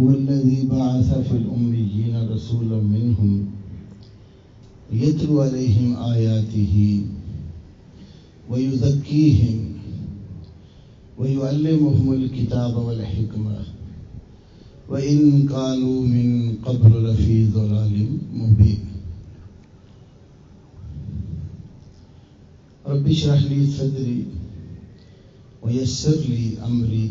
هو الذي بعث في الأميين رسولا منهم يتلو عليهم آياته ويزكيهم ويعلمهم الكتاب والحكمة وإن كانوا من قبل لفي ضلال مبين رب اشرح لي صدري ويسر لي أمري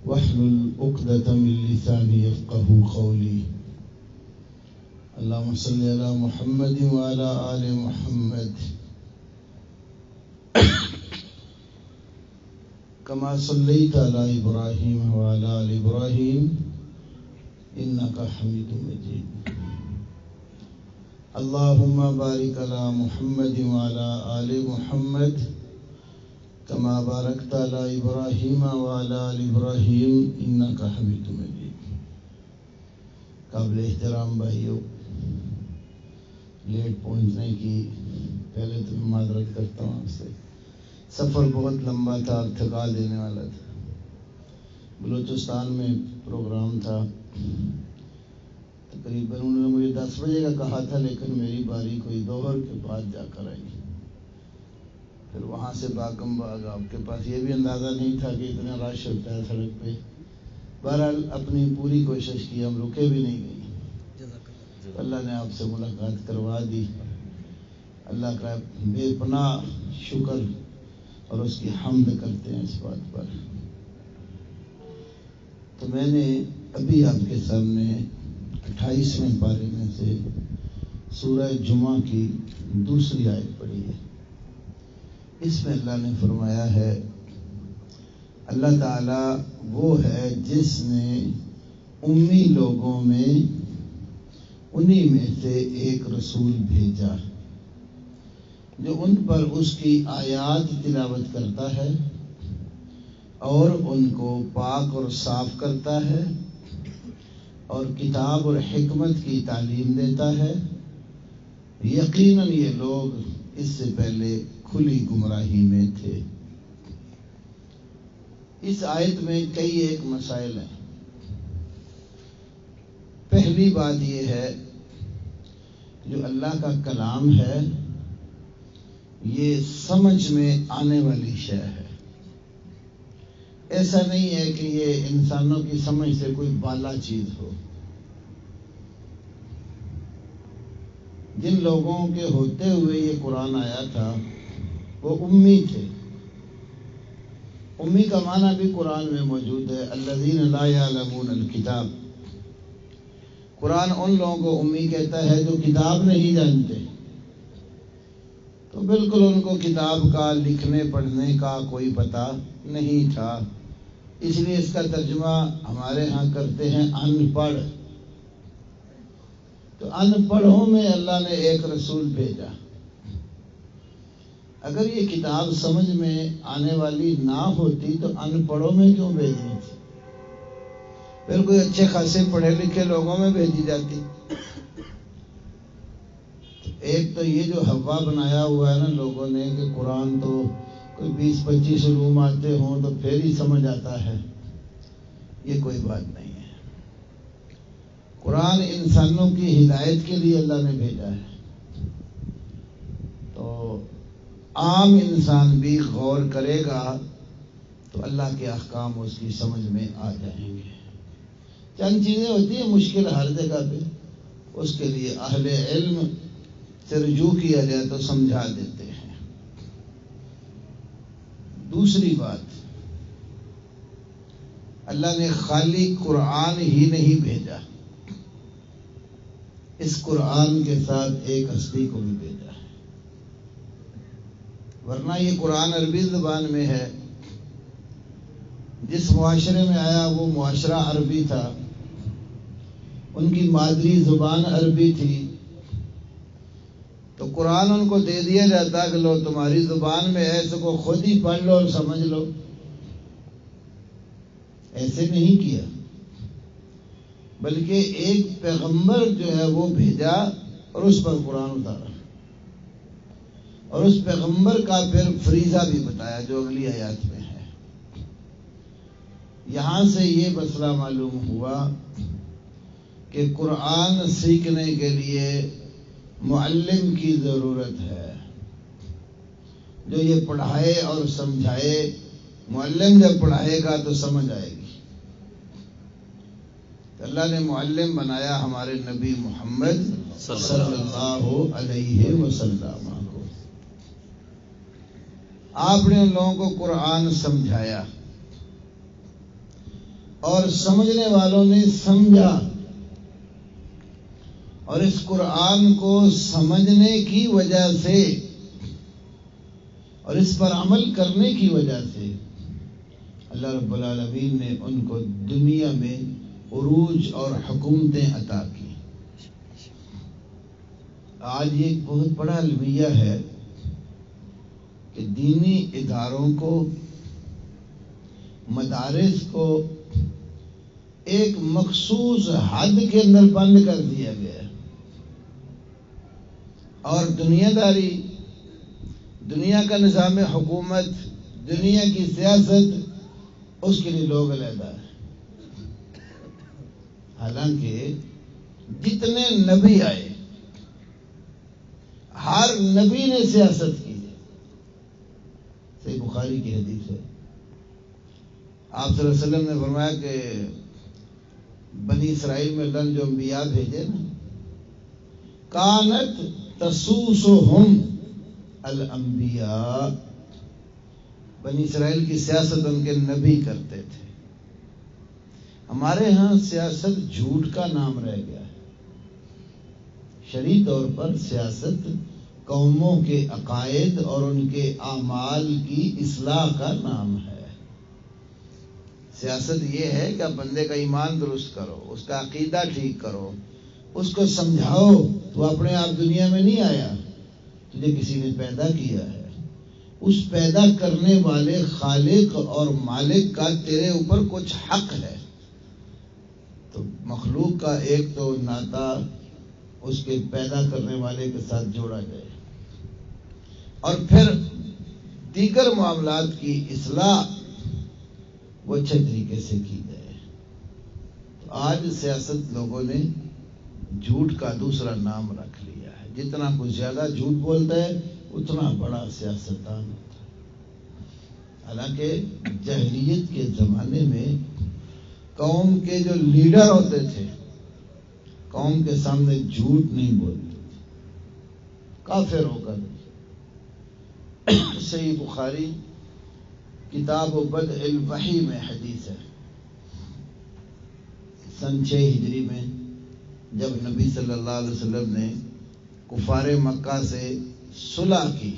واحلل عقدة من لساني يفقهوا قولي اللهم صل على محمد وعلى آل محمد كما صليت على إبراهيم وعلى آل إبراهيم إنك حميد مجيد اللهم بارك على محمد وعلى آل محمد كما باركت على إبراهيم وعلى آل إبراهيم إنك حميد مجيد. قابل احترام بھائیوں، لیٹ پہنچنے کی پہلے تو میں معذرت کرتا ہوں آپ سے. سفر بہت لمبا تھا اور تھکا دینے والا تھا. بلوچستان میں پروگرام تھا، تقریباً انہوں نے مجھے 10 بجے کا کہا تھا، لیکن میری باری کوئی دوہر کے بعد جا کر آئی. پھر وہاں سے باغم باغ، آپ کے پاس یہ بھی اندازہ نہیں تھا کہ اتنا رش ہوتا ہے سڑک پہ. بہرحال اپنی پوری کوشش کی، ہم رکے بھی نہیں گئے. اللہ نے آپ سے ملاقات کروا دی. اللہ کا بے پناہ شکر اور اس کی حمد کرتے ہیں اس بات پر. تو میں نے ابھی آپ کے سامنے 28ویں پارے میں سے سورہ جمعہ کی دوسری آیت پڑھی ہے. اس میں اللہ نے فرمایا ہے، اللہ تعالیٰ وہ ہے جس نے امی لوگوں میں انہی میں سے ایک رسول بھیجا جو ان پر اس کی آیات تلاوت کرتا ہے اور ان کو پاک اور صاف کرتا ہے اور کتاب اور حکمت کی تعلیم دیتا ہے. یقیناً یہ لوگ اس سے پہلے کھلی گمراہی میں تھے. اس آیت میں کئی ایک مسائل ہیں. پہلی بات یہ ہے، جو اللہ کا کلام ہے یہ سمجھ میں آنے والی شے ہے. ایسا نہیں ہے کہ یہ انسانوں کی سمجھ سے کوئی بالا چیز ہو. جن لوگوں کے ہوتے ہوئے یہ قرآن آیا تھا وہ امی تھے. امی کا معنی بھی قرآن میں موجود ہے، الذین لا یعلمون الکتاب. قرآن ان لوگوں کو امی کہتا ہے جو کتاب نہیں جانتے. تو بالکل ان کو کتاب کا لکھنے پڑھنے کا کوئی پتہ نہیں تھا. اس لیے اس کا ترجمہ ہمارے ہاں کرتے ہیں ان پڑھ. تو ان پڑھوں میں اللہ نے ایک رسول بھیجا. اگر یہ کتاب سمجھ میں آنے والی نہ ہوتی تو ان پڑھوں میں کیوں بھیجنی تھی؟ پھر کوئی اچھے خاصے پڑھے لکھے لوگوں میں بھیجی جاتی. ایک تو یہ جو ہوا بنایا ہوا ہے نا لوگوں نے کہ قرآن تو کوئی 20-25 علوم آتے ہوں تو پھر ہی سمجھ آتا ہے، یہ کوئی بات نہیں ہے. قرآن انسانوں کی ہدایت کے لیے اللہ نے بھیجا ہے. تو عام انسان بھی غور کرے گا تو اللہ کے احکام اس کی سمجھ میں آ جائیں گے. چند چیزیں ہوتی ہیں مشکل ہر جگہ پہ، اس کے لیے اہل علم سے رجوع کیا جائے تو سمجھا دیتے ہیں. دوسری بات، اللہ نے خالی قرآن ہی نہیں بھیجا، اس قرآن کے ساتھ ایک ہستی کو بھی بھیجا ہے. ورنہ یہ قرآن عربی زبان میں ہے. جس معاشرے میں آیا وہ معاشرہ عربی تھا، ان کی مادری زبان عربی تھی. تو قرآن ان کو دے دیا جاتا کہ لو تمہاری زبان میں ہے، اس کو خود ہی پڑھ لو اور سمجھ لو. ایسے نہیں کیا، بلکہ ایک پیغمبر جو ہے وہ بھیجا اور اس پر قرآن اتارا، اور اس پیغمبر کا پھر فریضہ بھی بتایا جو اگلی آیات میں ہے. یہاں سے یہ مسئلہ معلوم ہوا کہ قرآن سیکھنے کے لیے معلم کی ضرورت ہے، جو یہ پڑھائے اور سمجھائے۔ معلم جب پڑھائے گا تو سمجھ آئے گی۔ اللہ نے معلم بنایا ہمارے نبی محمد صلی اللہ علیہ وسلم کو۔ آپ نے ان لوگوں کو قرآن سمجھایا اور سمجھنے والوں نے سمجھا، اور اس قرآن کو سمجھنے کی وجہ سے اور اس پر عمل کرنے کی وجہ سے اللہ رب العالمین نے ان کو دنیا میں عروج اور حکومتیں عطا کی۔ آج یہ ایک بہت بڑا المیہ ہے کہ دینی اداروں کو، مدارس کو ایک مخصوص حد کے اندر بند کر دیا گیا ہے، اور دنیا داری، دنیا کا نظام حکومت، دنیا کی سیاست، اس کے لیے لوگ علیحدہ ہیں۔ حالانکہ جتنے نبی آئے، ہر نبی نے سیاست کی ہے۔ صحیح بخاری کی حدیث ہے، آپ صلی اللہ علیہ وسلم نے فرمایا کہ بنی اسرائیل میں اللہ نے جو انبیاء بھیجے نا، کانت تسوسہم الانبیاء، بنی اسرائیل کی سیاست ان کے نبی کرتے تھے۔ ہمارے ہاں سیاست جھوٹ کا نام رہ گیا ہے۔ شرعی طور پر سیاست قوموں کے عقائد اور ان کے اعمال کی اصلاح کا نام ہے۔ سیاست یہ ہے کہ بندے کا ایمان درست کرو، اس کا عقیدہ ٹھیک کرو، اس کو سمجھاؤ۔ تو اپنے آپ دنیا میں نہیں آیا، تجھے کسی نے پیدا کیا ہے۔ اس پیدا کرنے والے خالق اور مالک کا تیرے اوپر کچھ حق ہے۔ تو مخلوق کا ایک تو ناتا اس کے پیدا کرنے والے کے ساتھ جوڑا جائے، اور پھر دیگر معاملات کی اصلاح وہ اچھے طریقے سے کی جائے۔ تو آج سیاست لوگوں نے جھوٹ کا دوسرا نام رکھ لیا ہے۔ جتنا کچھ زیادہ جھوٹ بولتا ہے اتنا بڑا سیاستدان ہوتا ہے۔ حالانکہ جاہلیت کے زمانے میں قوم کے جو لیڈر ہوتے تھے، قوم کے سامنے جھوٹ نہیں بولتے تھے، کافر ہو کر۔ صحیح بخاری کتاب بدء الوحی میں حدیث ہے، سن 6 ہجری میں جب نبی صلی اللہ علیہ وسلم نے کفار مکہ سے صلح کی،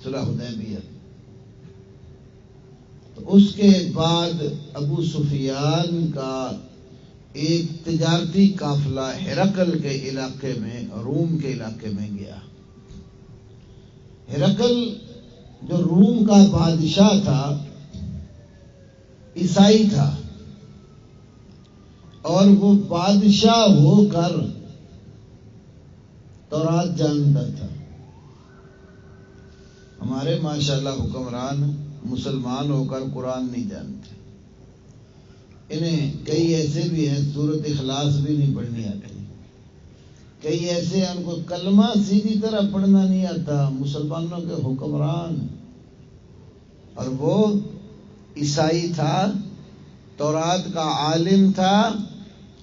صلح حدیبیہ، تو اس کے بعد ابو سفیان کا ایک تجارتی قافلہ ہرقل کے علاقے میں، روم کے علاقے میں گیا۔ ہرقل جو روم کا بادشاہ تھا، عیسائی تھا، اور وہ بادشاہ ہو کر تورات جانتا تھا۔ ہمارے ماشاءاللہ حکمران مسلمان ہو کر قرآن نہیں جانتے۔ انہیں کئی ایسے بھی ہیں سورۃ اخلاص بھی نہیں پڑھنی آتی، کئی ایسے ہیں ان کو کلمہ سیدھی طرح پڑھنا نہیں آتا، مسلمانوں کے حکمران، اور وہ عیسائی تھا، تورات کا عالم تھا۔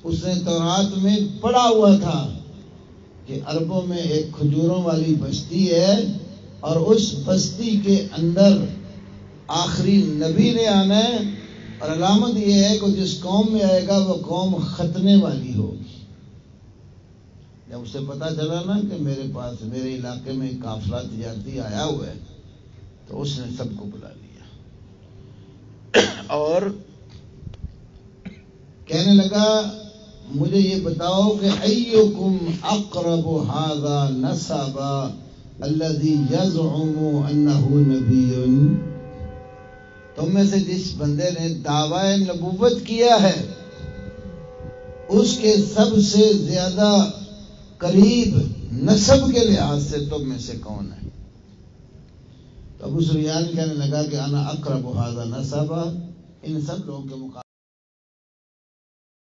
اس نے تورات میں پڑھا ہوا تھا کہ عربوں میں ایک کھجوروں والی بستی ہے، اور اس بستی کے اندر آخری نبی نے آنا ہے، اور علامت یہ ہے کہ جس قوم میں آئے گا وہ قوم ختنے والی ہوگی۔ جب اسے پتا چلا نا کہ میرے پاس، میرے علاقے میں ایک قافلہ تجارتی آیا ہوا ہے، تو اس نے سب کو بلا لیا اور کہنے لگا مجھے یہ بتاؤ کہ ایکم اقرب ھذا نسبا الذی یزعم انہ نبی، تم میں سے جس بندے نے دعویٰ نبوت کیا ہے اس کے سب سے زیادہ قریب نسب کے لحاظ سے تم میں سے کون ہے؟ تو ابو سفیان کہنے لگا کہ انا اقرب ھذا نسبا ان سب لوگوں کے مقابلے